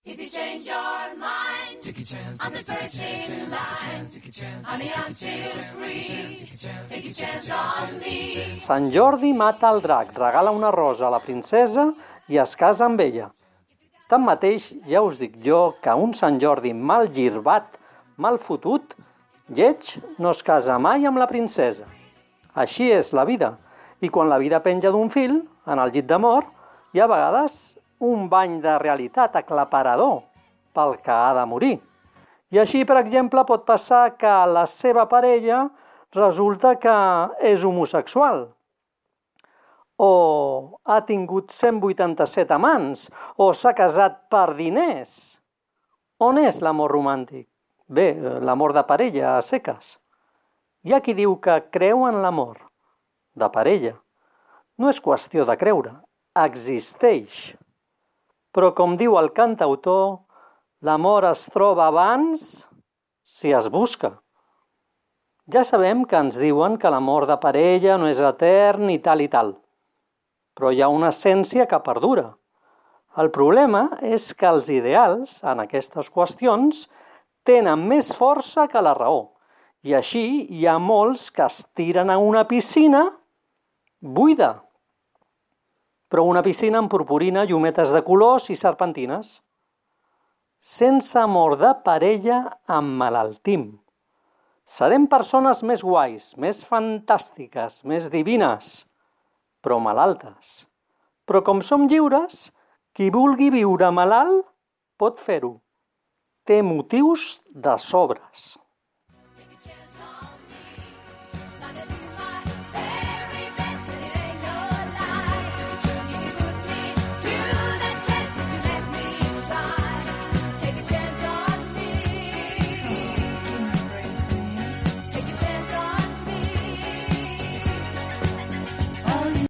If you change your mind on the first in line, honey, I'm still free. Take a chance on me. Sant Jordi mata el drac, regala una rosa a la princesa i es casa amb ella. Tanmateix, ja us dic jo que un Sant Jordi mal girbat, mal fotut, lleig, no es casa mai amb la princesa. Així és la vida, i quan la vida penja d'un fil, en el llit de mort, hi ha a vegades un bany de realitat aclaparador pel que ha de morir. I així, per exemple, pot passar que la seva parella resulta que és homosexual, o ha tingut 187 amants, o s'ha casat per diners. On és l'amor romàntic? Bé, l'amor de parella, a seques. Hi ha qui diu que creu en l'amor de parella. No és qüestió de creure, existeix. Però com diu el cantautor, l'amor es troba abans si es busca. Ja sabem que ens diuen que l'amor de parella no és etern i tal, però hi ha una essència que perdura. El problema és que els ideals, en aquestes qüestions, tenen més força que la raó, i així hi ha molts que es tiren a una piscina buida. Però una piscina amb purpurina, llumetes de colors i serpentines. Sense amor de parella emmalaltim. Serem persones més guais, més fantàstiques, més divines, però malaltes. Però com som lliures, qui vulgui viure malalt pot fer-ho. Té motius de sobres.